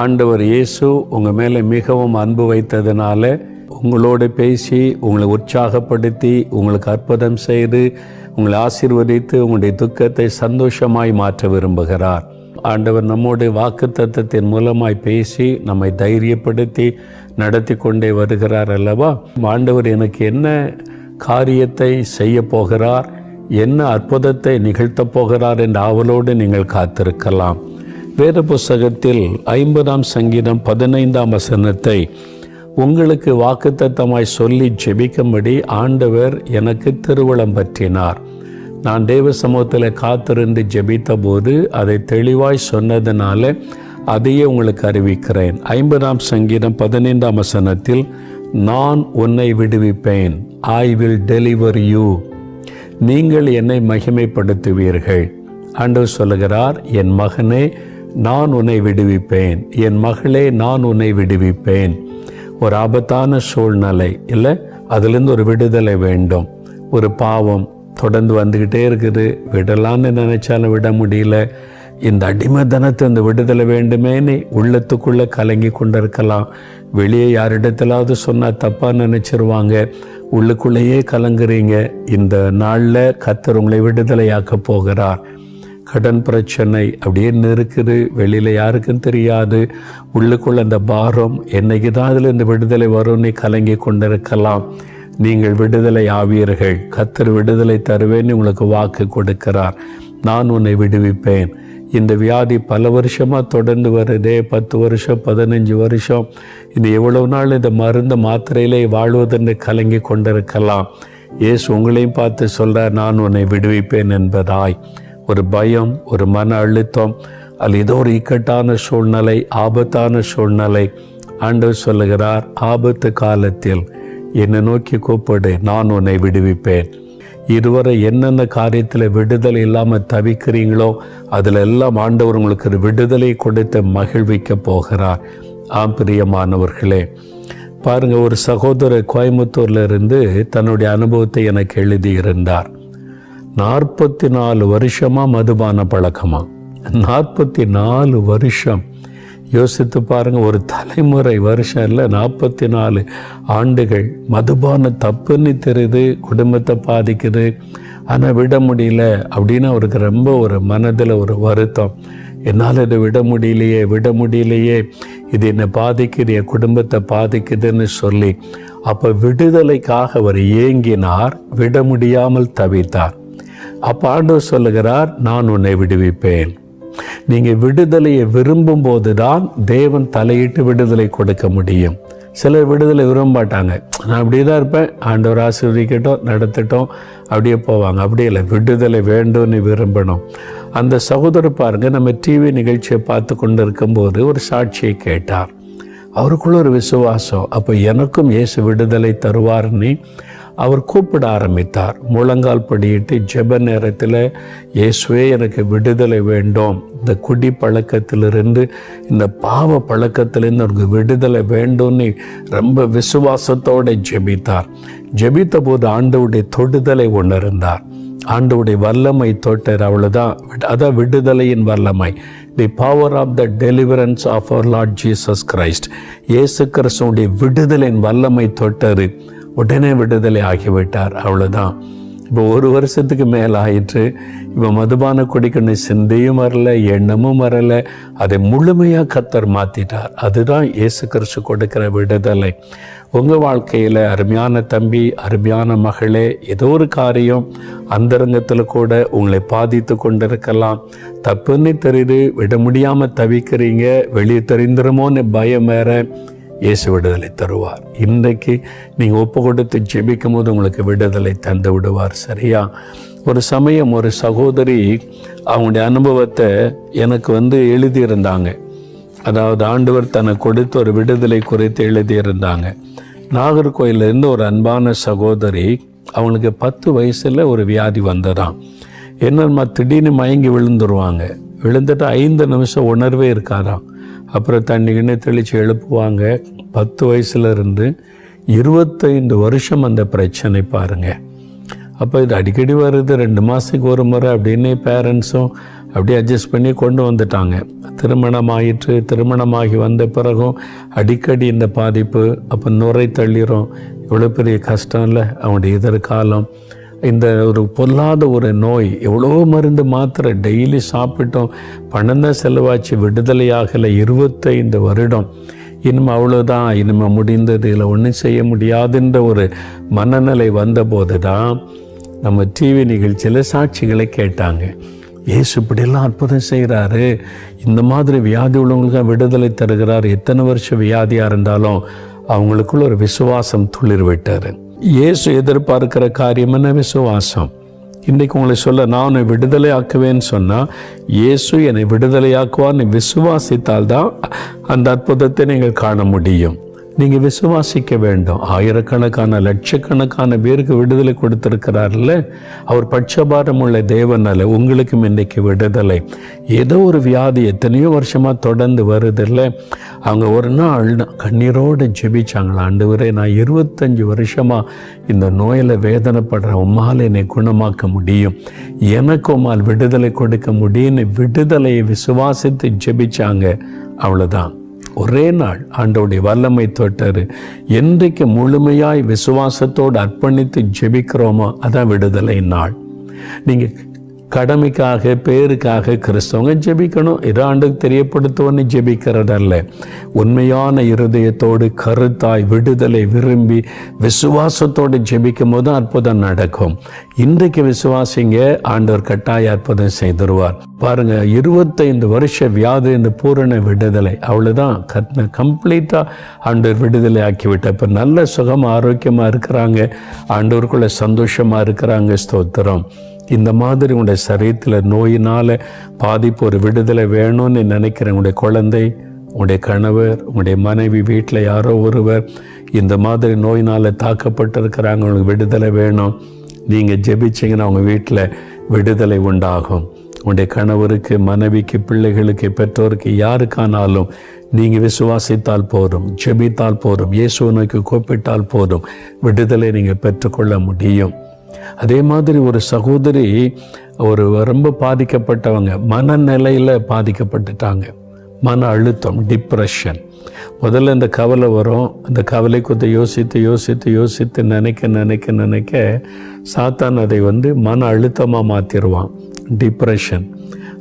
ஆண்டவர் இயேசு உங்கள் மேலே மிகவும் அன்பு வைத்ததுனால உங்களோடு பேசி உங்களை உற்சாகப்படுத்தி உங்களுக்கு அற்புதம் செய்து உங்களை ஆசீர்வதித்து உங்களுடைய துக்கத்தை சந்தோஷமாய் மாற்ற விரும்புகிறார். ஆண்டவர் நம்முடைய வாக்குத்தத்தத்தின் மூலமாய் பேசி நம்மை தைரியப்படுத்தி நடத்தி கொண்டே வருகிறார் அல்லவா. ஆண்டவர் எனக்கு என்ன காரியத்தை செய்ய போகிறார், என்ன அற்புதத்தை நிகழ்த்தப் போகிறார் என்ற ஆவலோடு நீங்கள் காத்திருக்கலாம். வேத புஸ்தகத்தில் 50ஆம் சங்கீதம் 15ஆம் வசனத்தை உங்களுக்கு வாக்குத்தத்தமாய் சொல்லி ஜெபிக்கும்படி ஆண்டவர் எனக்கு திருவுளம் பற்றினார். நான் தேவ சமூகத்தில் காத்திருந்து ஜெபித்த போது அதை தெளிவாய் சொன்னதுனால அதையே உங்களுக்கு அறிவிக்கிறேன். 50ஆம் சங்கீதம் 15ஆம் வசனத்தில் நான் உன்னை விடுவிப்பேன், ஐ வில் டெலிவர் யூ, நீங்கள் என்னை மகிமைப்படுத்துவீர்கள். ஆண்டவர் சொல்லுகிறார், என் மகனே நான் உன்னை விடுவிப்பேன், என் மகளே நான் உன்னை விடுவிப்பேன். ஒரு ஆபத்தான சூழ்நிலை இல்லை, அதுலேருந்து ஒரு விடுதலை வேண்டும். ஒரு பாவம் தொடர்ந்து வந்துக்கிட்டே இருக்குது, விடலான்னு நினைச்சாலும் விட முடியல. இந்த அடிமைத்தனத்தை இந்த விடுதலை வேண்டுமேன்னு உள்ளத்துக்குள்ளே கலங்கி கொண்டிருக்கலாம். வெளியே யாரிடத்திலாவது சொன்னால் தப்பாக நினச்சிருவாங்க, உள்ளுக்குள்ளேயே கலங்குறீங்க. இந்த நாளில் கர்த்தர் உங்களை விடுதலையாக்க போகிறார். கடன் பிரச்சனை அப்படியே இருக்குது, வெளியில் யாருக்கும் தெரியாது. உள்ளுக்குள்ள அந்த பாரம் என்னைக்கு தான் அதில் இந்த விடுதலை வரும்னு கலங்கி கொண்டிருக்கலாம். நீங்கள் விடுதலை ஆவீர்கள். கர்த்தர் விடுதலை தருவேன்னு உங்களுக்கு வாக்கு கொடுக்கிறார். நான் உன்னை விடுவிப்பேன். இந்த வியாதி பல வருஷமாக தொடர்ந்து வருதே, 10 வருஷம் 15 வருஷம், இது எவ்வளவு நாள் இந்த மருந்து மாத்திரையிலே வாழ்வதென்று கலங்கி கொண்டிருக்கலாம். இயேசு உங்களையும் பார்த்து சொல்கிறார், நான் உன்னை விடுவிப்பேன் என்பதாய். ஒரு பயம், ஒரு மன அழுத்தம், அது ஏதோ ஒரு இக்கட்டான சூழ்நிலை, ஆபத்தான சூழ்நிலை. ஆண்டவர் சொல்லுகிறார், ஆபத்து காலத்தில் என்னை நோக்கி கூப்பிடு, நான் உன்னை விடுவிப்பேன். இதுவரை என்னென்ன காரியத்தில் விடுதலை இல்லாமல் தவிக்கிறீங்களோ அதில் எல்லாம் ஆண்டவர் உங்களுக்கு ஒரு விடுதலை கொடுத்து மகிழ்விக்க போகிறார். ஆம் பிரியமானவர்களே, பாருங்கள், ஒரு சகோதரர் கோயம்புத்தூர்ல இருந்து தன்னுடைய அனுபவத்தை எனக்கு எழுதியிருந்தார். 44 வருஷமாக மதுபான பழக்கமா, 44 வருஷம். யோசித்து பாருங்கள், ஒரு தலைமுறை வருஷம் இல்லை, 44 ஆண்டுகள் மதுபான தப்புன்னு தெரியுது, குடும்பத்தை பாதிக்குது, ஆனால் விட முடியல அப்படின்னு அவருக்கு ரொம்ப ஒரு மனதில் ஒரு வருத்தம். என்னால் இதை விட முடியலையே, இது என்னை பாதிக்குது, என் குடும்பத்தை பாதிக்குதுன்னு சொல்லி அப்போ விடுதலைக்காக அவர் ஏங்கினார், விட முடியாமல் தவித்தார். அப்போ ஆண்டவர் சொல்லுகிறார், நான் உன்னை விடுவிப்பேன். நீங்கள் விடுதலையை விரும்பும் போது தான் தேவன் தலையிட்டு விடுதலை கொடுக்க முடியும். சிலர் விடுதலை விரும்ப மாட்டாங்க, நான் அப்படியே தான் இருப்பேன், ஆண்டவர் ஆசீர்வதிக்கட்டும் நடத்தட்டும் அப்படியே போவாங்க. அப்படியே இல்லை, விடுதலை வேண்டும்னு விரும்பணும். அந்த சகோதரர் பாருங்கள், நம்ம டிவி நிகழ்ச்சியை பார்த்து கொண்டு இருக்கும்போது ஒரு சாட்சியை கேட்டார். அவருக்குள்ள ஒரு விசுவாசம், அப்போ எனக்கும் இயேசு விடுதலை தருவார்னு அவர் கூப்பிட ஆரம்பித்தார். முழங்கால் படியிட்டு ஜெப நேரத்தில், இயேசுவே எனக்கு விடுதலை வேண்டும், இந்த குடி பழக்கத்திலிருந்து, இந்த பாவ பழக்கத்திலிருந்து எனக்கு விடுதலை வேண்டும்னு ரொம்ப விசுவாசத்தோடு ஜெபித்தார். ஜெபித்த போது ஆண்டவருடைய தொடுதலை உணர்ந்தார். ஆண்டவருடைய வல்லமை தொட்டார். அவ்வளோதான், அதான் விடுதலையின் வல்லமை. The power of the deliverance of our Lord Jesus Christ. இயேசு கிறிஸ்துவுடைய விடுதலையின் வல்லமை தொட்டார். உடனே விடுதலை ஆகிவிட்டார். அவ்வளோதான். இப்போ 1 வருஷத்துக்கு மேலே ஆயிற்று. இப்போ மதுபான குடிக்கணும் சிந்தையும் வரல, எண்ணமும் வரல. அதை முழுமையாக கர்த்தர் மாற்றிட்டார். அதுதான் இயேசு கிறிஸ்து கொடுக்கிற விடுதலை. உங்கள் வாழ்க்கையில் அருமையான தம்பி, அருமையான மகளே, ஏதோ ஒரு காரியம் அந்தரங்கத்தில் கூட உங்களை பாதித்து கொண்டிருக்கலாம். தப்புன்னு தெரியுது, விட முடியாமல் தவிக்கிறீங்க, வெளியே தெரிந்துருமோன்னு பயம் வேற. இயேசு விடுதலை தருவார். இன்றைக்கு நீங்கள் ஒப்பு கொடுத்து ஜெபிக்கும் போது உங்களுக்கு விடுதலை தந்து விடுவார். சரியா? ஒரு சமயம் ஒரு சகோதரி அவங்களுடைய அனுபவத்தை எனக்கு எழுதியிருந்தாங்க. அதாவது ஆண்டவர் தனக்கு கொடுத்த ஒரு விடுதலை குறித்து எழுதியிருந்தாங்க. நாகர்கோயிலிருந்து ஒரு அன்பான சகோதரி, அவங்களுக்கு 10 வயசில் ஒரு வியாதி வந்ததாம். என்னன்னா திடீர்னு மயங்கி விழுந்துருவாங்க. விழுந்துட்டு 5 நிமிஷம் உணர்வே இருக்காதாம். அப்புறம் தண்ணிக்குன்னு தெளித்து எழுப்புவாங்க. 10 வயசுலேருந்து 25 வருஷம் அந்த பிரச்சனை பாருங்கள். அப்போ இது அடிக்கடி வருது, 2 மாதத்துக்கு ஒரு முறை அப்படின்னு பேரண்ட்ஸும் அப்படியே அட்ஜஸ்ட் பண்ணி கொண்டு வந்துட்டாங்க. திருமணமாயிற்று. திருமணமாகி வந்த பிறகும் அடிக்கடி இந்த பாதிப்பு. அப்போ நுரை தள்ளிரும். இவ்வளோ பெரிய கஷ்டம் இல்லை அவனுடைய எதிர்காலம். இந்த ஒரு பொல்லாத ஒரு நோய், எவ்வளோ மருந்து மாத்திரை டெய்லி சாப்பிட்டோம், பணம் தான் செலவாச்சு, விடுதலையாகலை. 25 வருடம். இனிமேல் அவ்வளோதான், இனிமேல் முடிந்தது, இதில் ஒன்றும் செய்ய முடியாதுன்ற ஒரு மனநிலை வந்தபோது தான் நம்ம டிவி நிகழ்ச்சியில் சாட்சிகளை கேட்டாங்க. இயேசு இப்படியெல்லாம் அற்புதம் செய்கிறாரு, இந்த மாதிரி வியாதி உள்ளவங்களுக்கு விடுதலை தருகிறார். எத்தனை வருஷம் வியாதியாக இருந்தாலும் அவங்களுக்குள்ள ஒரு விசுவாசம் துளிர் விட்டார். இயேசு எதிர்பார்க்கிற காரியம் என்ன? விசுவாசம். இன்றைக்கு உங்களை சொல்ல, நான் உன்னை விடுதலை ஆக்குவேன்னு சொன்னால், இயேசு என்னை விடுதலையாக்குவான்னு விசுவாசித்தால் தான் அந்த அற்புதத்தை நீங்கள் காண முடியும். நீங்கள் விசுவாசிக்க வேண்டும். ஆயிரக்கணக்கான லட்சக்கணக்கான பேருக்கு விடுதலை கொடுத்திருக்கிறார்ல. அவர் பட்சபாரம் உள்ள தேவன் அல்ல. உங்களுக்கும் இன்றைக்கு விடுதலை. ஏதோ ஒரு வியாதி எத்தனையோ வருஷமாக தொடர்ந்து வருதில்ல. அவங்க ஒரு நாள் கண்ணீரோடு ஜெபிச்சாங்களா, ஆண்டவரே, நான் 25 வருஷமாக இந்த நோயில் வேதனைப்படுற உம்மால் என்னை குணமாக்க முடியும், எனக்கு உம்மால் விடுதலை கொடுக்க முடியும்னு விடுதலையை விசுவாசித்து ஜெபிச்சாங்க. அவ்வளோதான். ஒரே நாள் ஆண்டவருடைய வல்லமை தொட்டார். என்றைக்கு முழுமையாய் விசுவாசத்தோடு அர்ப்பணித்து ஜெபிக்கிறோமோ அதான் விடுதலை நாள். நீங்கள் கடமைக்காக பேருக்காக கிறிஸ்தவங்க ஜெபிக்கணும், ஏதோ ஆண்டுக்கு தெரியப்படுத்துவோன்னு ஜெபிக்கிறதல்ல. உண்மையான இருதயத்தோடு கருத்தாய் விடுதலை விரும்பி விசுவாசத்தோடு ஜெபிக்கும் போது அற்புதம் நடக்கும். இன்றைக்கு விசுவாசிங்க, ஆண்டவர் கட்டாய அற்புதம் செய்திருவார். பாருங்க, 25 வருஷ வியாதி இந்த பூரண விடுதலை. அவ்வளோதான், கம்ப்ளீட்டாக ஆண்டவர் விடுதலை ஆக்கிவிட்டார். இப்போ நல்ல சுகம் ஆரோக்கியமாக இருக்கிறாங்க, ஆண்டவருக்குள்ள சந்தோஷமாக இருக்கிறாங்க. ஸ்தோத்திரம். இந்த மாதிரி உங்களுடைய சரீரத்தில் நோயினால் பாதிப்பு ஒரு விடுதலை வேணும்னு நினைக்கிற உங்களுடைய குழந்தை, உங்களுடைய கணவர், உங்களுடைய மனைவி, வீட்டில் யாரோ ஒருவர் இந்த மாதிரி நோயினால் தாக்கப்பட்டிருக்கிறாங்க, உங்களுக்கு விடுதலை வேணும், நீங்கள் ஜெபிச்சிங்கன்னா அவங்க வீட்டில் விடுதலை உண்டாகும். உங்களுடைய கணவருக்கு, மனைவிக்கு, பிள்ளைகளுக்கு, பெற்றோருக்கு, யாருக்கானாலும் நீங்கள் விசுவாசித்தால் போதும், ஜெபித்தால் போதும், இயேசுவை நோக்கி கூப்பிட்டால் போதும், விடுதலை நீங்கள் பெற்றுக்கொள்ள முடியும். அதே மாதிரி ஒரு சகோதரி ரொம்ப பாதிக்கப்பட்டவங்க, மனநிலையில் பாதிக்கப்பட்டுட்டாங்க. மன அழுத்தம், டிப்ரெஷன். முதல்ல இந்த கவலை வரும். அந்த கவலை குறித்து யோசித்து நினைக்க சாத்தான் அதை மன அழுத்தமாக மாற்றிடுவான், டிப்ரெஷன்.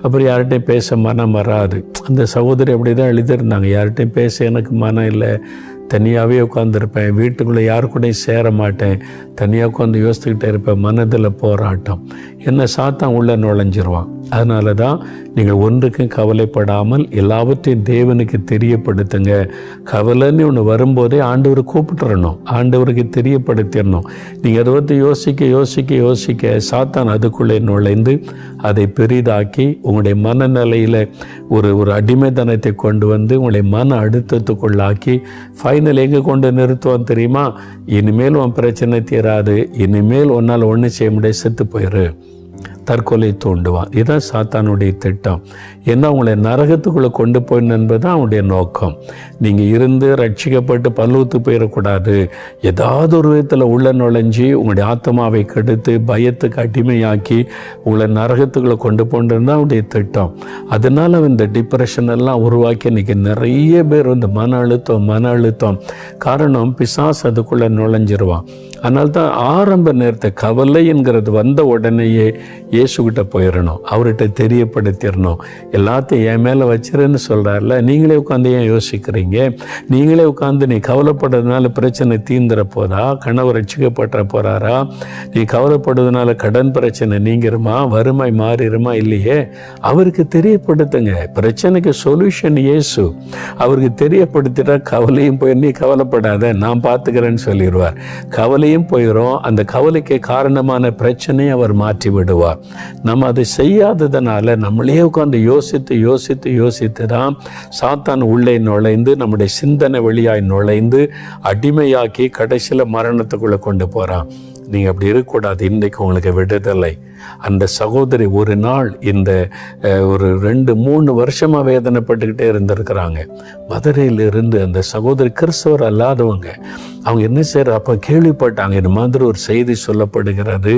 அப்புறம் யார்கிட்டையும் பேச மனம் வராது. அந்த சகோதரி அப்படி தான் எழுதியிருந்தாங்க, யார்கிட்டையும் பேச எனக்கு மனம் இல்லை, தனியாகவே உட்காந்துருப்பேன், வீட்டுக்குள்ளே யாரு கூடயும் சேர மாட்டேன், தனியாக உட்காந்து யோசித்துக்கிட்டே இருப்பேன், மனதில் போராட்டம். என்ன சாத்தான் உள்ளே நுழைஞ்சிருவான். அதனால தான் நீங்கள் ஒன்றுக்கும் கவலைப்படாமல் எல்லாவற்றையும் தேவனுக்கு தெரியப்படுத்துங்க. கவலைன்னு ஒன்று வரும்போதே ஆண்டவரை கூப்பிட்டுறணும், ஆண்டவருக்கு தெரியப்படுத்திடணும். நீங்கள் அதை பற்றி யோசிக்க சாத்தான் அதுக்குள்ளே நுழைந்து அதை பெரிதாக்கி உங்களுடைய மனநிலையில் ஒரு அடிமைத்தனத்தை கொண்டு வந்து உங்களுடைய மன அழுத்தத்துக்குள்ளாக்கி ஃபைனல் எங்கே கொண்டு நிறுத்துவான் தெரியுமா? இனிமேல் உன் பிரச்சனை தீராது, இனிமேல் உன்னால் ஒன்றும் செய்ய முடியாது, செத்து போயிரு, தற்கொலை தூண்டுவான். இதுதான் சாத்தானுடைய திட்டம். ஏன்னா உங்களை நரகத்துக்குள்ளே கொண்டு போயிடணும் என்பதுதான் அவனுடைய நோக்கம். நீங்கள் இருந்து ரட்சிக்கப்பட்டு பல்லூத்து போயிடக்கூடாது. ஏதாவது ஒரு விதத்தில் உள்ள நுழைஞ்சி உங்களுடைய ஆத்மாவை கெடுத்து பயத்துக்கு அடிமையாக்கி உங்களை நரகத்துக்குள்ளே கொண்டு போன்றது அவனுடைய திட்டம். அதனால் இந்த டிப்ரெஷன் எல்லாம் உருவாக்கி இன்றைக்கி நிறைய பேர் மன அழுத்தம். காரணம், பிசாசு அதுக்குள்ளே நுழைஞ்சிருவான். அதனால தான் ஆரம்ப நேரத்தை கவலை என்கிறது வந்த உடனேயே இயேசுகிட்ட போயிடணும், அவர்கிட்ட தெரியப்படுத்திடணும். எல்லாத்தையும் என் மேலே வச்சிருன்னு சொல்கிறார்ல, நீங்களே உட்காந்து ஏன் யோசிக்கிறீங்க? நீங்களே உட்காந்து நீ கவலைப்படுறதுனால பிரச்சனை தீந்துற போதா? கணவர் ரட்சிக்கப்பட்ட போகிறாரா? நீ கவலைப்படுறதுனால கடன் பிரச்சனை நீங்கிருமா? வறுமை மாறிடுமா? இல்லையே. அவருக்கு தெரியப்படுத்துங்க. பிரச்சனைக்கு சொல்யூஷன் இயேசு. அவருக்கு தெரியப்படுத்திட்டா கவலையும் போய் நீ கவலைப்படாத, நான் பார்த்துக்கிறேன்னு சொல்லிடுவார். கவலையும் போயிடும். அந்த கவலைக்கு காரணமான பிரச்சனையை அவர் மாற்றி விடுவார். நம்ம அதை செய்யாததுனால நம்மளே உட்காந்து யோசித்து தான் சாத்தான் உள்ளே நுழைந்து நம்முடைய சிந்தனை வழியாய் நுழைந்து அடிமையாக்கி கடைசியில் மரணத்துக்குள்ளே கொண்டு போகிறான். நீங்கள் அப்படி இருக்கக்கூடாது. இன்றைக்கு உங்களுக்கு விடுதலை. அந்த சகோதரி ஒரு நாள் இந்த ஒரு 2-3 வருஷமாக வேதனைப்பட்டுக்கிட்டே இருந்திருக்கிறாங்க. மதுரையிலிருந்து அந்த சகோதரி கிறிஸ்தவர் அல்லாதவங்க. அவங்க என்ன செய்யற அப்போ கேள்விப்பட்டாங்க, இந்த மாதிரி ஒரு செய்தி சொல்லப்படுகிறது,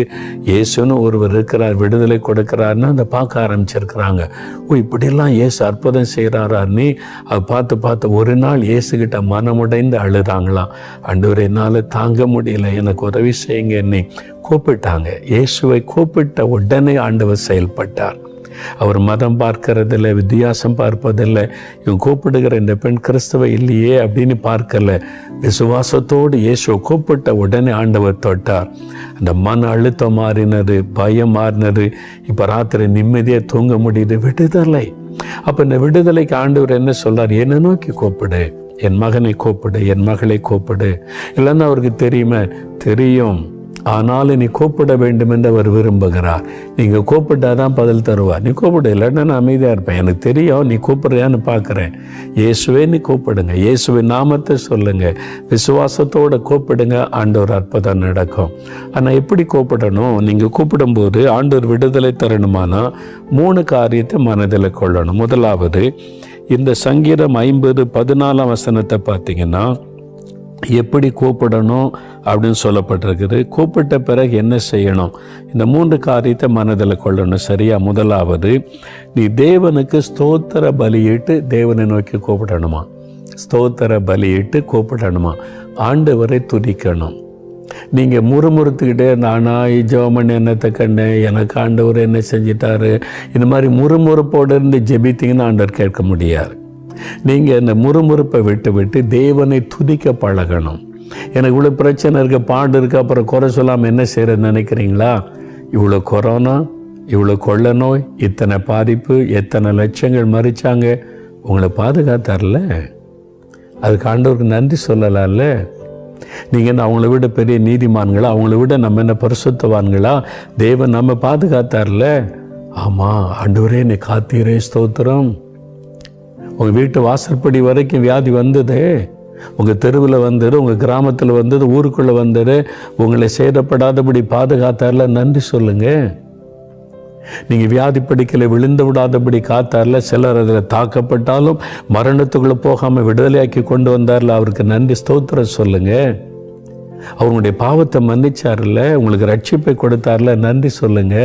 இயேசுன்னு ஒருவர் இருக்கிறார், விடுதலை கொடுக்கிறாருன்னு அதை பார்க்க ஆரம்பிச்சிருக்கிறாங்க. இப்படியெல்லாம் இயேசு அற்புதம் செய்கிறாரான்னு அதை பார்த்து ஒரு நாள் இயேசுகிட்ட மனமுடைந்து அழுதாங்களாம். ஆண்டவரே, என்னால் தாங்க முடியல, எனக்கு உதவி செய்யுங்க என்னை கூப்பிட்டாங்க. இயேசுவை கூப்பிட்ட உடனே ஆண்டவர் செயல்பட்டார். அவர் மதம் பார்க்கறதில்லை, வித்தியாசம் பார்ப்பதில்லை. இவன் கூப்பிடுகிற இந்த பெண் கிறிஸ்தவ இல்லையே அப்படின்னு பார்க்கல. விசுவாசத்தோடு இயேசுவை கூப்பிட்ட உடனே ஆண்டவர் தொட்டார். அந்த மன அழுத்தம் மாறினது, பயம் மாறினது. இப்போ ராத்திரி நிம்மதியாக தூங்க முடியுது. விடுதலை. அப்போ இந்த விடுதலைக்கு ஆண்டவர் என்ன சொல்றார்? என்னை நோக்கி கூப்பிடு, என் மகனை கூப்பிடு, என் மகளை கூப்பிடு. இல்லைன்னா அவருக்கு தெரியும். ஆனாலும் நீ கூப்பிட வேண்டும் என்று அவர் விரும்புகிறார். நீங்கள் கூப்பிட்டாதான் பதில் தருவார். நீ கூப்பிட, இல்லைன்னா நான் அமைதியாக இருப்பேன். எனக்கு தெரியும் நீ கூப்பிடுறியான்னு பார்க்குறேன். இயேசுவே நீ கூப்பிடுங்க, இயேசுவின் நாமத்தை சொல்லுங்க, விசுவாசத்தோடு கூப்பிடுங்க, ஆண்டவர் அற்புதம் நடக்கும். ஆனால் எப்படி கூப்பிடணும்? நீங்கள் கூப்பிடும்போது ஆண்டவர் விடுதலை தரணுமானா 3 காரியத்தை மனதில் கொள்ளணும். முதலாவது, இந்த சங்கீதம் 50:14 பார்த்தீங்கன்னா எப்படி கூப்பிடணும் அப்படின்னு சொல்லப்பட்டிருக்குது. கூப்பிட்ட பிறகு என்ன செய்யணும்? இந்த 3 காரியத்தை மனதில் கொள்ளணும். சரியா? முதலாவது, நீ தேவனுக்கு ஸ்தோத்திர பலியிட்டு தேவனை நோக்கி கூப்பிடணுமா? ஸ்தோத்திர பலியிட்டு கூப்பிடணுமா? ஆண்டவரை துதிக்கணும். நீங்கள் முறுமுறுத்துக்கிட்டே நானா ஜெபம் என்னத்தை கண்டேன், எனக்கு ஆண்டவர் என்ன செஞ்சிட்டாரு, இந்த மாதிரி முறுமுறுப்போடு இருந்து ஜெபித்தீங்கன்னா ஆண்டவர் கேட்க முடியாது. நீங்கள் இந்த முறுமுறுப்பை விட்டு தேவனை துதிக்க பழகணும். எனக்கு இவ்வளோ பிரச்சனை இருக்க, பாடு இருக்கு, அப்புறம் குறை சொல்லாமல் என்ன செய்யறதுன்னு நினைக்கிறீங்களா? இவ்வளோ கொரோனா, இவ்வளோ கொள்ள நோய், இத்தனை பாதிப்பு, எத்தனை லட்சங்கள் மறிச்சாங்க, உங்களை பாதுகாத்தார்ல. அதுக்கு ஆண்டவருக்கு நன்றி சொல்லலாம்ல. நீங்கள் என்ன அவங்கள விட பெரிய நீதிமான்களா? அவங்கள விட நம்ம என்ன பரிசுத்தவான்களா? தேவன் நம்ம பாதுகாத்தார்ல. ஆமாம் ஆண்டவரே, நீ காத்தீரே, ஸ்தோத்திரம். உங்கள் வீட்டு வாசற்படி வரைக்கும் வியாதி வந்தது, உங்கள் தெருவில் வந்தது, உங்கள் கிராமத்தில் வந்தது, ஊருக்குள்ளே வந்தது, உங்களை சேதப்படாதபடி பாதுகாத்தார்ல, நன்றி சொல்லுங்கள். நீங்கள் வியாதி படிக்கலை விழுந்து விடாதபடி காத்தார்ல. சிலர் அதில் தாக்கப்பட்டாலும் மரணத்துக்குள்ளே போகாமல் விடுதலையாக்கி கொண்டு வந்தார்ல, அவருக்கு நன்றி ஸ்தோத்திரம் சொல்லுங்கள். அவங்களுடைய பாவத்தை மன்னிச்சார்ல, உங்களுக்கு ரட்சிப்பை கொடுத்தார்ல, நன்றி சொல்லுங்க.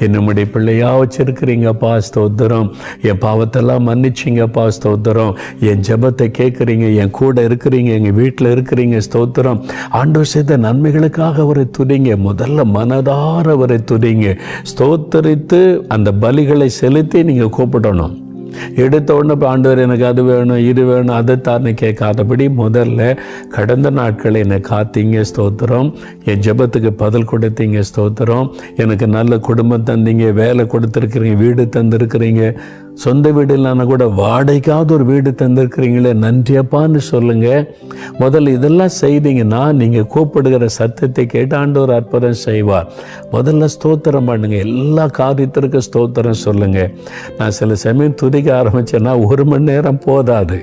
என்னுடைய பிள்ளையா வச்சிருக்கிறீங்கப்பா, ஸ்தோத்திரம். என் பாவத்தெல்லாம் மன்னிச்சிங்கப்பா, ஸ்தோத்திரம். என் ஜெபத்தை கேட்குறீங்க, என் கூட இருக்கிறீங்க, எங்கள் வீட்டில் இருக்கிறீங்க, ஸ்தோத்திரம். ஆண்டவர் செய்த நன்மைகளுக்காக அவரை துதிங்க. முதல்ல மனதார அவரை துதிங்க. ஸ்தோத்தரித்து அந்த பலிகளை செலுத்தி நீங்கள் கூப்பிடணும். எடுத்த உடனே ஆண்டவர் எனக்கு அது வேணும், இது வேணும், அதை தானே கேட்காதபடி முதல்ல கடந்த நாட்களை என்னை காத்தீங்க, ஸ்தோத்திரம். என் ஜெபத்துக்கு பதில் கொடுத்தீங்க, ஸ்தோத்திரம். எனக்கு நல்ல குடும்பம் தந்தீங்க, வேலை கொடுத்துருக்குறீங்க, வீடு தந்திருக்கிறீங்க, சொந்த வீடு இல்லைன்னா கூட வாடகைக்காவது ஒரு வீடு தந்திருக்கிறீங்களே, நன்றியப்பான்னு சொல்லுங்க. முதல்ல இதெல்லாம் செய்தீங்கன்னா நீங்கள் கூப்பிடுகிற சத்தத்தை கேட்டு ஆண்டவர் அற்புதம் செய்வார். முதல்ல ஸ்தோத்திரம் பண்ணுங்க, எல்லா காரியத்திற்கும் ஸ்தோத்திரம் சொல்லுங்க. நான் சில சமயம் துதிக்க ஆரம்பிச்சேன்னா 1 மணி நேரம் போதாது.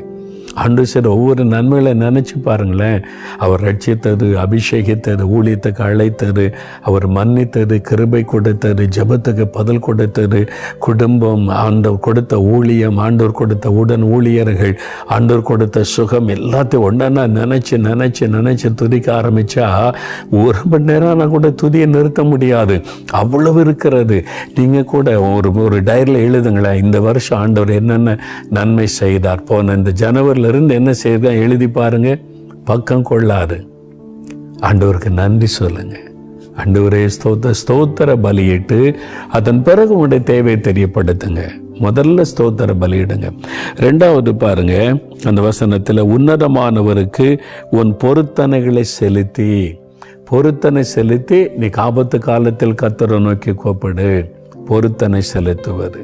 ஆண்டு சார் ஒவ்வொரு நன்மைகளை நினச்சி பாருங்களேன். அவர் ரட்சித்தது, அபிஷேகித்தது, ஊழியத்துக்கு அழைத்தது, அவர் மன்னித்தது, கிருபை கொடுத்தது, ஜெபத்துக்கு பதில் கொடுத்தது, குடும்பம், ஆண்டவர் கொடுத்த ஊழியம், ஆண்டவர் கொடுத்த உடன் ஊழியர்கள், ஆண்டவர் கொடுத்த சுகம், எல்லாத்தையும் ஒன்றா நினச்சி துதிக்க ஆரம்பித்தா 1 மணி நேரம் நான் கூட துதியை நிறுத்த முடியாது, அவ்வளவு இருக்கிறது. நீங்கள் கூட ஒரு டைரியில் எழுதுங்களேன், இந்த வருஷம் ஆண்டவர் என்னென்ன நன்மை செய்தார். போன இந்த ஜனவரி இருந்து என்ன செய்ய எழுதி பாருங்க, பக்கம் கொள்ளாது. ஆண்டவருக்கு நன்றி சொல்லுங்க. ஆண்டவரே ஸ்தோத்திர பலியிட்டு அதன் பிறகு உங்களுடைய தேவையை தெரியப்படுத்துங்க. முதல்ல ஸ்தோத்திர பலியிடுங்க. 2வது பாருங்க, அந்த வசனத்தில் உன்னதமானவருக்கு உன் பொருத்தனைகளை செலுத்தி நீ ஆபத்து காலத்தில் கர்த்தரை நோக்கி கூப்பிடு. பொருத்தனை செலுத்துவது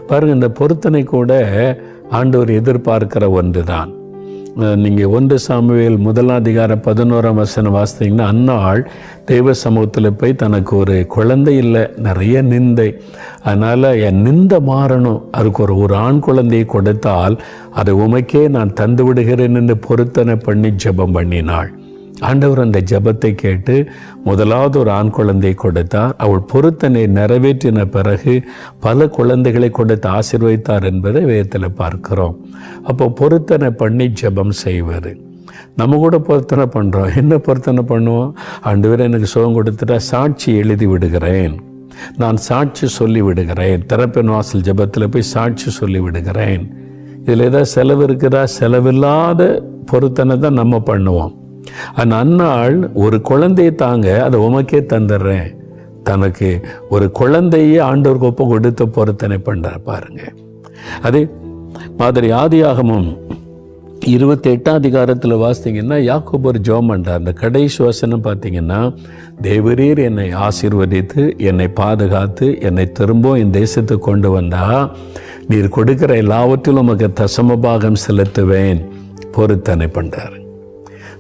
பாருங்க, இந்த பொருத்தனை கூட ஆண்டவர் எதிர்பார்க்கிற ஒன்று தான். நீங்கள் 1 சாமுவேல் 1:11 வாசித்தீங்கன்னா, அன்னாள் தெய்வ சமூகத்தில் போய் தனக்கு ஒரு குழந்தை இல்லை, நிறைய நிந்தை, அதனால் என் நிந்தை மாறணும், அதுக்கு ஒரு ஆண் குழந்தையை கொடுத்தால் அதை உமக்கே நான் தந்து விடுகிறேன் என்று பொருத்தனை பண்ணி ஜெபம் பண்ணினாள். ஆண்டவர் அந்த ஜெபத்தை கேட்டு முதலாவது ஒரு ஆண் குழந்தை கொடுத்தார். அவள் பொருத்தனை நிறைவேற்றின பிறகு பல குழந்தைகளை கொடுத்து ஆசீர்வதித்தார் என்பதை வேதத்தில் பார்க்கிறோம். அப்போ பொருத்தனை பண்ணி ஜெபம் செய்வது. நம்ம கூட பொருத்தனை பண்ணுறோம். என்ன பொருத்தனை பண்ணுவோம்? ஆண்டவரே எனக்கு சுகம் கொடுத்துட்டா சாட்சி எழுதி விடுகிறேன், நான் சாட்சி சொல்லி விடுகிறேன், திறப்பின் வாசல் ஜெபத்தில் போய் சாட்சி சொல்லி விடுகிறேன். இதில் ஏதாவது செலவு இருக்குதா? செலவில்லாத பொருத்தனை தான் நம்ம பண்ணுவோம். அந்த அன்னாள் ஒரு குழந்தையை தாங்க, அதை உமக்கே தந்துடுறேன், தனக்கு ஒரு குழந்தையே ஆண்டவருக்கு ஒப்பு கொடுத்து பொருத்தனை பண்ணுற பாருங்க. அதே மாதிரி ஆதியாகமம் 28ஆம் அதிகாரத்தில் வாசித்தீங்கன்னா யாக்கோபு ஒரு ஜெபம் பண்றார். அந்த கடைசி வசனம் பார்த்தீங்கன்னா, தேவரீர் என்னை ஆசீர்வதித்து என்னை பாதுகாத்து என்னை திரும்ப என் தேசத்துக்கு கொண்டு வந்தா நீர் கொடுக்கிற எல்லாவற்றிலும் உமக்கு தசமபாகம் செலுத்துவேன். பொருத்தனை பண்றார்.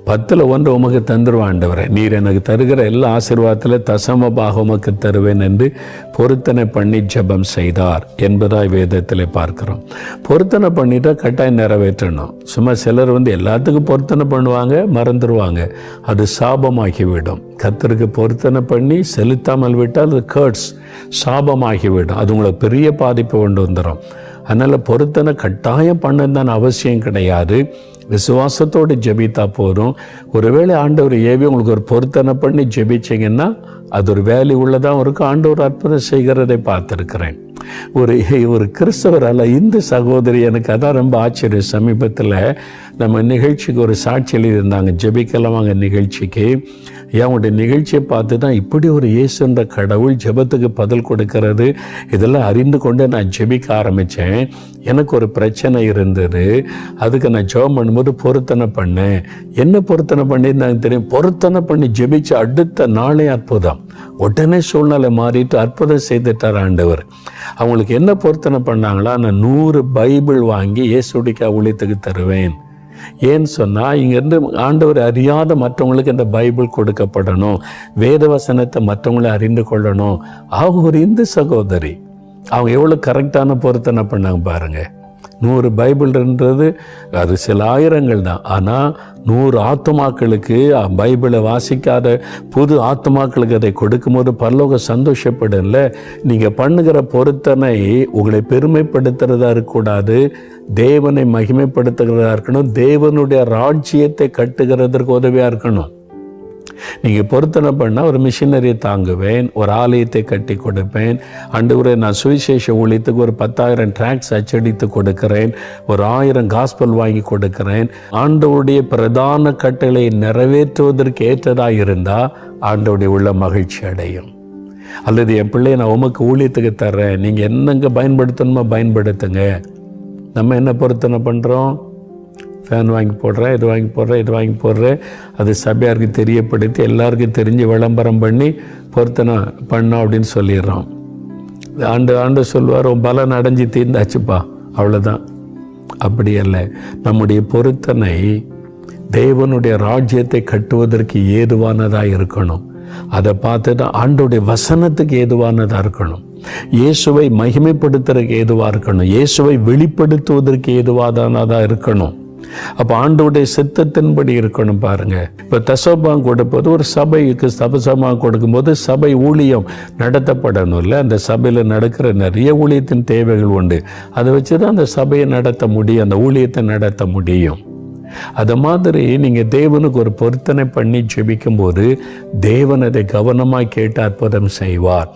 10% உமக்கு தந்துருவான் ஆண்டவரே, நீர் எனக்கு தருகிற எல்லா ஆசீர்வாதத்தில் தசமபாகம் உமக்கு தருவேன் என்று பொருத்தனை பண்ணி ஜெபம் செய்தார் என்பதாய் வேதத்தில் பார்க்கிறோம். பொருத்தனை பண்ணிட்டா கட்டாயம் நிறைவேற்றணும். சும்மா சிலர் எல்லாத்துக்கும் பொருத்தனை பண்ணுவாங்க, மறந்துடுவாங்க, அது சாபமாகிவிடும். கர்த்தருக்கு பொருத்தனை பண்ணி செலுத்தாமல் விட்டால் அது கர்ட்ஸ், சாபமாகிவிடும். அது உங்களுக்கு பெரிய பாதிப்பை கொண்டு வந்துடும். அதனால் பொருத்தனை கட்டாயம் பண்ணதான் அவசியம் கிடையாது. விசுவாசத்தோடு ஜெபித்தா போதும். ஒருவேளை ஆண்டவர் ஏவி உங்களுக்கு ஒரு பொருத்தனை பண்ணி ஜெபிச்சிங்கன்னா அது ஒரு வேல்யூ உள்ளதாக இருக்கும். ஆண்டவர் அற்புதம் செய்கிறதை பார்த்துருக்கிறேன். ஒரு கிறிஸ்தவர் அல்ல, இந்து சகோதரி, எனக்கு அதான் ரொம்ப ஆச்சரியம். சமீபத்தில் நம்ம நிகழ்ச்சிக்கு ஒரு சாட்சி எழுதியிருந்தாங்க, ஜெபிக்கலாம் வாங்க நிகழ்ச்சிக்கு. அவங்களுடைய நிகழ்ச்சியை பார்த்து தான் இப்படி ஒரு இயேசுன்ற கடவுள் ஜெபத்துக்கு பதில் கொடுக்கறது இதெல்லாம் அறிந்து கொண்டு நான் ஜெபிக்க ஆரம்பித்தேன். எனக்கு ஒரு பிரச்சனை இருந்தது. அதுக்கு நான் ஜெபம் பண்ணும்போது பொருத்தனை பண்ணேன். என்ன பொருத்தனை பண்ணியிருந்தாங்க தெரியும்? பொருத்தனை பண்ணி ஜெபிச்சு அடுத்த நாளே அற்புதம், உடனே சூழ்நிலை மாறிட்டு அற்புதம் செய்துட்டார் ஆண்டவர். அவங்களுக்கு என்ன பொருத்தனை பண்ணாங்களா? நான் 100 பைபிள் வாங்கி இயேசுடிக்கா ஊழியத்துக்கு தருவேன். ஏன்னு சொன்னால், இங்கேருந்து ஆண்டவர் அறியாத மற்றவங்களுக்கு இந்த பைபிள் கொடுக்கப்படணும், வேத வசனத்தை மற்றவங்களை அறிந்து கொள்ளணும். அவங்க ஒரு இந்து சகோதரி, அவங்க எவ்வளோ கரெக்டான பொருத்தனை பண்ணாங்க பாருங்கள். 100 பைபிள்ன்றது அது சில ஆயிரங்கள் தான். ஆனால் 100 ஆத்துமாக்களுக்கு பைபிளை வாசிக்காத புது ஆத்துமாக்களுக்கு அதை கொடுக்கும்போது பரலோக சந்தோஷப்படல. நீங்கள் பண்ணுகிற பொருத்தனை உங்களை பெருமைப்படுத்துகிறதா இருக்கக்கூடாது, தேவனை மகிமைப்படுத்துகிறதா இருக்கணும், தேவனுடைய ராஜ்யத்தை கட்டுகிறதற்கு உதவியாக இருக்கணும். நீங்கள் பொருத்தனை பண்ணால் ஒரு மிஷினரியை தாங்குவேன், ஒரு ஆலயத்தை கட்டி கொடுப்பேன், ஆண்டவரே நான் சுவிசேஷ ஊழியத்துக்கு ஒரு 10,000 ட்ராக்ஸ் அச்சடித்து கொடுக்கிறேன், ஒரு 1000 காஸ்பல் வாங்கி கொடுக்கிறேன். ஆண்டவருடைய பிரதான கட்டளை நிறைவேற்றுவதற்கு ஏற்றதாக இருந்தால் ஆண்டவருடைய உள்ள மகிழ்ச்சி அடையும். அல்லது என் பிள்ளையை நான் உமக்கு ஊழியத்துக்கு தர்றேன், நீங்கள் என்னங்க பயன்படுத்தணுமோ பயன்படுத்துங்க. நம்ம என்ன பொருத்தனை பண்ணுறோம்? ஃபேன் வாங்கி போடுறேன், இது வாங்கி போடுறேன், இது வாங்கி போடுறேன், அது சபையாருக்கு தெரியப்படுத்தி எல்லாருக்கும் தெரிஞ்சு விளம்பரம் பண்ணி பொருத்தனை பண்ணோம் அப்படின்னு சொல்லிடுறோம். ஆண்டு சொல்லுவார், உன் பலன் அடைஞ்சி தீர்ந்தாச்சுப்பா, அவ்வளோதான். அப்படி அல்ல. நம்முடைய பொருத்தனை தேவனுடைய ராஜ்யத்தை கட்டுவதற்கு ஏதுவானதாக இருக்கணும். அதை பார்த்து தான் ஆண்டோடைய வசனத்துக்கு ஏதுவானதாக இருக்கணும். இயேசுவை மகிமைப்படுத்துறதுக்கு ஏதுவாக இருக்கணும். இயேசுவை வெளிப்படுத்துவதற்கு ஏதுவானதாக இருக்கணும். அப்போ ஆண்டோடைய சித்தத்தின்படி இருக்கணும். பாருங்க, இப்போ தசமபாகம் கொடுப்பது ஒரு சபைக்கு தசமபாகம் கொடுக்கும்போது சபை ஊழியம் நடத்தப்படணும். இல்லை, அந்த சபையில் நடக்கிற நிறைய ஊழியத்தின் தேவைகள் உண்டு. அதை வச்சு தான் அந்த சபையை நடத்த முடியும், அந்த ஊழியத்தை நடத்த முடியும். அது மாதிரி நீங்கள் தேவனுக்கு ஒரு பொருத்தனை பண்ணி ஜெபிக்கும்போது தேவன் அதை கவனமாக கேட்டு அற்புதம் செய்வார்.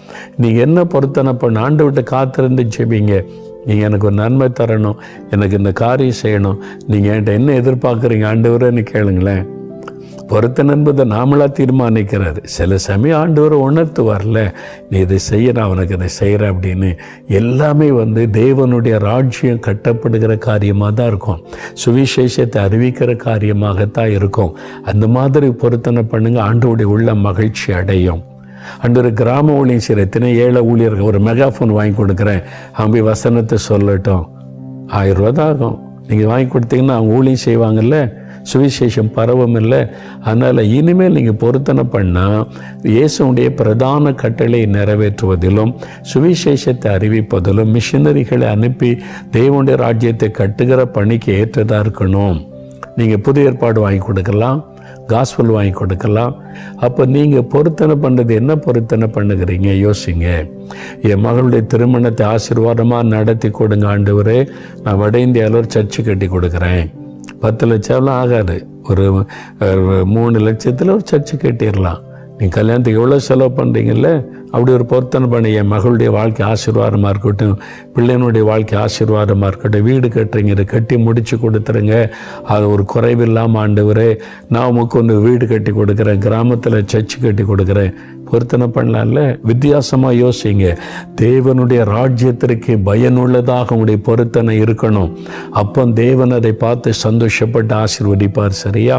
நீங்கள் என்ன பொருத்தனை பண்ண ஆண்டவர்கிட்ட காத்திருந்து ஜெபிங்க. நீங்கள் எனக்கு ஒரு நன்மை தரணும், எனக்கு இந்த காரியம் செய்யணும், நீங்கள் என்கிட்ட என்ன எதிர்பார்க்குறீங்க ஆண்டவரேன்னு கேளுங்களேன். பொருத்தனை என்பதை நாமளாக தீர்மானிக்கிறாரு. சில சமயம் ஆண்டவர் உணர்த்துவார்ல, நீ இதை செய்ய, நான் உனக்கு இதை செய்கிறேன் அப்படின்னு. எல்லாமே தேவனுடைய ராஜ்யம் கட்டப்படுகிற காரியமாக தான் இருக்கும், சுவிசேஷத்தை அறிவிக்கிற காரியமாகத்தான் இருக்கும். அந்த மாதிரி பொருத்தனை பண்ணுங்க, ஆண்டவருடைய உள்ள மகிழ்ச்சி அடையும். ஒரு கிராம ஊழியம் செய்கிற எத்தனை ஏழை ஊழியர்கள் ஒரு மெகாஃபோன் வாங்கி கொடுக்குறேன், அவங்க போய் வசனத்தை சொல்லட்டும், 1000 ரூபா தான் ஆகும். நீங்கள் வாங்கி கொடுத்தீங்கன்னா அவங்க ஊழியம் செய்வாங்கல்ல, சுவிசேஷம் பரவும் இல்லை. அதனால் இனிமேல் நீங்கள் பொருத்தனை பண்ணால் இயேசுடைய பிரதான கட்டளை நிறைவேற்றுவதிலும் சுவிசேஷத்தை அறிவிப்பதிலும் மிஷினரிகளை அனுப்பி தேவனுடைய ராஜ்யத்தை கட்டுகிற பணிக்கு ஏற்றதாக இருக்கணும். நீங்கள் புதிய ஏற்பாடு வாங்கி கொடுக்கலாம், காஸ்பல் வாங்கி கொடுக்கலாம். அப்போ நீங்கள் பொருத்தனை பண்ணுறது என்ன பொருத்தனை பண்ணுகிறீங்க யோசிங்க. என் மகளுடைய திருமணத்தை ஆசீர்வாதமாக நடத்தி கொடுங்க ஆண்டவரே, நான் வட இந்தியாவில் ஒரு சர்ச்சு கட்டி கொடுக்குறேன். 10 லட்சம்லாம் ஆகாது, ஒரு 3 லட்சத்தில் ஒரு சர்ச்சு கட்டிடலாம். நீங்கள் கல்யாணத்துக்கு எவ்வளோ செலவு பண்ணுறீங்கல்ல, அப்படி ஒரு பொருத்தனை பண்ணி என் மகளுடைய வாழ்க்கை ஆசீர்வாதமாக இருக்கட்டும், பிள்ளைனுடைய வாழ்க்கை ஆசீர்வாதமாக இருக்கட்டும். வீடு கட்டுறீங்க, இதை கட்டி முடித்து கொடுத்துருங்க, அது ஒரு குறைவில்லாமல் ஆண்டவரே நான் உங்களுக்கு ஒன்று வீடு கட்டி கொடுக்குறேன், கிராமத்தில் சர்ச்சு கட்டி கொடுக்குறேன். பொருத்தனை பண்ணலாம்ல. வித்தியாசமாக யோசிங்க. தேவனுடைய ராஜ்யத்திற்கு பயனுள்ளதாக உங்களுடைய பொருத்தனை இருக்கணும். அப்போ தேவன் அதை பார்த்து சந்தோஷப்பட்டு ஆசீர்வதிப்பார். சரியா?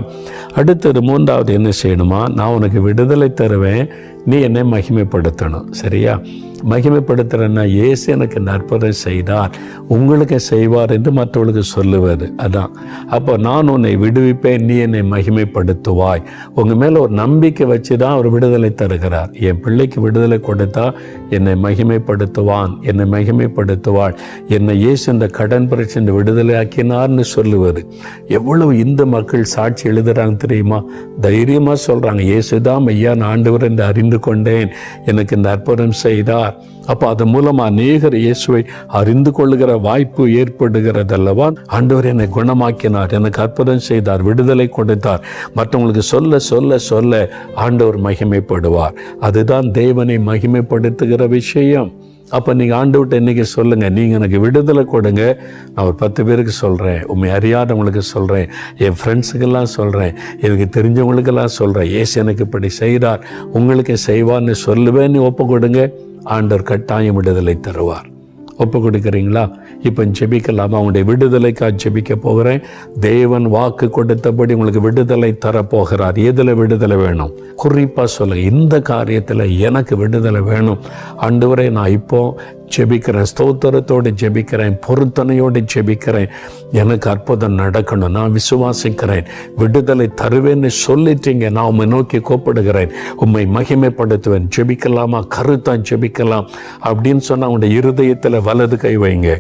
அடுத்தது 3வது என்ன செய்யணுமா? நான் உனக்கு விடுதலை தருவேன், நீ என்னை மகிமைப்படுத்தணும். சரியா? மகிமைப்படுத்துறேன்னா இயேசு எனக்கு இந்த அற்புதம் செய்தார், உங்களுக்கு செய்வார் என்று மற்றவர்களுக்கு சொல்லுவது. அதான். அப்போ நான் உன்னை விடுவிப்பேன், நீ என்னை மகிமைப்படுத்துவாய். உங்கள் மேலே ஒரு நம்பிக்கை வச்சு தான் அவர் விடுதலை தருகிறார். என் பிள்ளைக்கு விடுதலை கொடுத்தா என்னை மகிமைப்படுத்துவான், என்னை மகிமைப்படுத்துவாள், என்னை இயேசு இந்த கடன் பிரச்சனை விடுதலை ஆக்கினார்னு சொல்லுவது. எவ்வளவு இந்து மக்கள் சாட்சி எழுதுறாங்க தெரியுமா? தைரியமாக சொல்கிறாங்க, இயேசு தான் மெய்யான ஆண்டவர் என்று அறிந்து கொண்டேன், எனக்கு இந்த அற்புதம் செய்தார். அப்போ அதன் மூலமாக அநேகர் இயேசுவை அறிந்து கொள்ளுகிற வாய்ப்பு ஏற்படுகிறதல்லவா? ஆண்டவர் என்னை குணமாக்கினார், எனக்கு அற்புதம் செய்தார், விடுதலை கொடுத்தார். மற்றவங்களுக்கு சொல்ல சொல்ல சொல்ல ஆண்டவர் மகிமைப்படுவார். அதுதான் தேவனை மகிமைப்படுத்துகிற விஷயம். அப்போ நீங்கள் ஆண்டவர்கிட்ட இன்றைக்கி சொல்லுங்கள், நீங்கள் எனக்கு விடுதலை கொடுங்க. நான் ஒரு 10 பேருக்கு சொல்கிறேன், உண்மை அறியாதவங்களுக்கு சொல்கிறேன், என் ஃப்ரெண்ட்ஸுக்கெல்லாம் சொல்கிறேன், எனக்கு தெரிஞ்சவங்களுக்கெல்லாம் சொல்கிறேன், ஏசு எனக்கு இப்படி செய்தார், உங்களுக்கு செய்வார்னு சொல்லுவேன்னு ஒப்பு கொடுங்க. ஆண்டவர் கட்டாயம் விடுதலை தருவார். ஒப்பு கொடுக்குறீங்களா? இப்போ ஜெபிக்கலாமா? அவங்களுடைய விடுதலைக்காக ஜெபிக்க போகிறேன். தேவன் வாக்கு கொடுத்தபடி உங்களுக்கு விடுதலை தரப்போகிறார். எதில் விடுதலை வேணும் குறிப்பாக சொல்லுங்கள். இந்த காரியத்தில் எனக்கு விடுதலை வேணும் ஆண்டவரே, நான் இப்போ ஜெபிக்கிறேன், ஸ்தோத்திரத்தோடு ஜெபிக்கிறேன், பொருத்தனையோடு ஜெபிக்கிறேன், எனக்கு அற்புதம் நடக்கணும், நான் விசுவாசிக்கிறேன், விடுதலை தருவேன்னு சொல்லிட்டீங்க, நான் உம்மை நோக்கி கூப்பிடுகிறேன், உம்மை மகிமைப்படுத்துவேன். ஜெபிக்கலாமா? கருத்தான் ஜெபிக்கலாம் அப்படின்னு சொன்னால் உங்களுடைய இருதயத்தில் வலது கை வைங்க.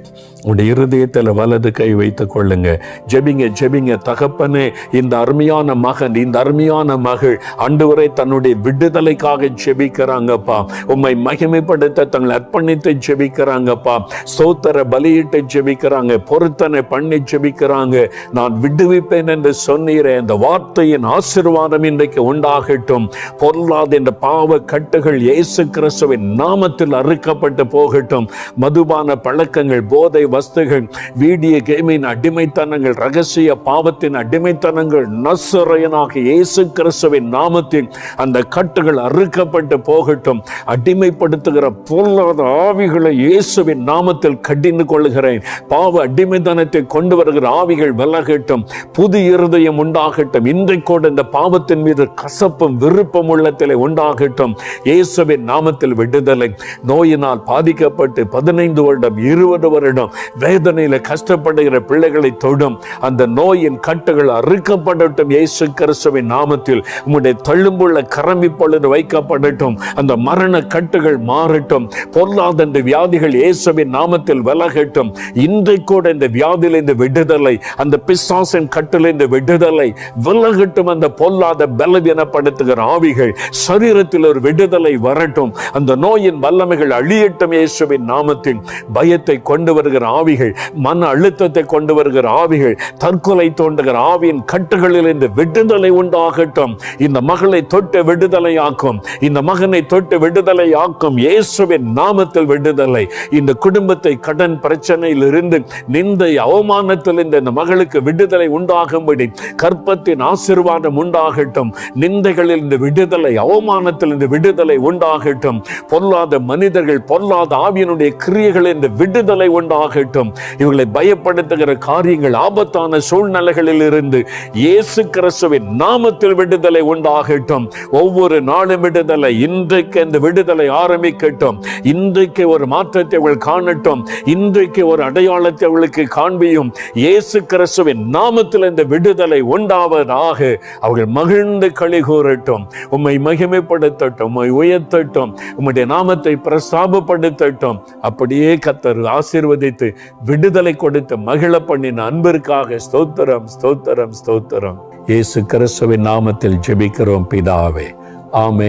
உங்களுடைய இருதயத்தில் வலது கை வைத்துக் கொள்ளுங்க. ஜெபிங்க ஜெபிங்க. தகப்பனே, இந்த அருமையான மகன், இந்த அருமையான மகள் ஆண்டவரே தன்னுடைய விடுதலைக்காக ஜெபிக்கிறாங்கப்பா. உம்மை மகிமைப்படுத்த தங்களை அர்ப்பணித்து ஜெபிக்கிறாங்கப்பா. ஸ்தோத்திர பலியிட்டு ஜெபிக்கிறாங்க, பொருத்தனை பண்ணி ஜெபிக்கிறாங்க. நான் விடுவிப்பேன் என்று சொன்னீரே, அந்த வார்த்தையின் ஆசீர்வாதம் இன்றைக்கு உண்டாகட்டும். பொல்லாத இந்த பாவ கட்டுகள் இயேசு கிறிஸ்துவின் நாமத்தில் அறுக்கப்பட்டு போகட்டும். மதுபான பழக்கங்கள், போதை வஸ்துகள், வீடியோ கேமின் அடிமைத்தனங்கள், ரகசிய பாவத்தின் அடிமைத்தனங்கள் நசரேயனாக இயேசு கிறிஸ்துவின் நாமத்தில் அந்த கட்டுகள் அறுக்கப்பட்டு போகட்டும். அடிமைப்படுத்துகிற பொல்லாத ஆவிகளை இயேசுவின் நாமத்தில் கடிந்து கொள்கிறேன். பாவ அடிமைத்தனத்தை கொண்டு வருகிற ஆவிகள் விலகட்டும். புது இருதயம் உண்டாகட்டும். இன்றைக்கோடு இந்த பாவத்தின் மீது கசப்பும் விருப்பம் உள்ளத்திலே உண்டாகட்டும். இயேசுவின் நாமத்தில் விடுதலை. நோயினால் பாதிக்கப்பட்டு 15 வருடம் 20 வருடம் வேதனையில கஷ்டப்படுகிற பிள்ளைகளை தொடும். அந்த நோயின் கட்டுகள் அறுக்கப்படட்டும் இயேசு கிறிஸ்துவின் நாமத்தில். உம்முடைய தழும்புள்ள கரம் இப்பொழுது வைக்கப்படட்டும். அந்த மரண கட்டுகள் மாறட்டும். பொல்லாத இந்த வியாதிகள் இயேசுவின் நாமத்தில் விலகட்டும். இன்றைக்கூட இந்த வியாதியில இந்த விடுதலை, அந்த பிசாசின் கட்டில் இந்த விடுதலை விலகட்டும். அந்த பொல்லாத பலவீனப்படுத்துகிற ஆவிகள் சரீரத்தில் ஒரு விடுதலை வரட்டும். அந்த நோயின் வல்லமைகள் அழியட்டும் இயேசுவின் நாமத்தில். பயத்தை கொண்டு வருகிற ஆவிகள், மன அழுத்தத்தை கொண்டு வருகிற ஆவிகள், தற்கொலை தோண்டுகிற ஆவியின் கட்டுகளில் இந்த விடுதலை உண்டாகட்டும். இந்த மகளை தொட்டு விடுதலை ஆக்கும். இந்த மகனை தொட்டு விடுதலை ஆக்கும் இயேசுவின் நாமத்தில் விடுதலை. இந்த குடும்பத்தை கடன் பிரச்சனையில் இருந்து, நிந்தை அவமானத்தில் இந்த மகளுக்கு விடுதலை உண்டாகும்படி கற்பத்தின் ஆசீர்வாதம் உண்டாகட்டும். நிந்தைகளில் இந்த விடுதலை, அவமானத்தில் இந்த விடுதலை உண்டாகட்டும். பொல்லாத மனிதர்கள், பொல்லாத ஆவியினுடைய கிரியைகள் இந்த விடுதலை உண்டாகட்டும். இவர்களை பயப்படுத்துகிற காரியங்கள், ஆபத்தான சூழ்நிலைகளில் இருந்து இயேசு கிறிஸ்துவின் நாமத்தில் விடுதலை உண்டாகட்டும். ஒவ்வொரு நாளும் விடுதலை. இன்றைக்கு இந்த விடுதலை ஆரம்பிக்கட்டும். இன்றைக்கு ஒரு மாற்றத்தை அவர்கள் காணட்டும். இன்றைக்கு ஒரு அடையாளத்தை அவர்களுக்கு காண்பியும். இயேசு கிறிஸ்துவின் நாமத்தில் இந்த விடுதலை உண்டாவதாக. அவர்கள் மகிழ்ந்து களி கூறட்டும். உம்மை மகிமைப்படுத்தட்டும், உம்மை உயர்த்தட்டும், உம்முடைய நாமத்தை பிரஸ்தாபப்படுத்தட்டும். அப்படியே கர்த்தர் ஆசீர்வதித்து விடுதலை கொடுத்து மகிழ பண்ணின அன்பிற்காக ஸ்தோத்திரம், ஸ்தோத்திரம், ஸ்தோத்திரம். இயேசு கிறிஸ்துவின் நாமத்தில் ஜெபிக்கிறோம் பிதாவே. ஆமென்.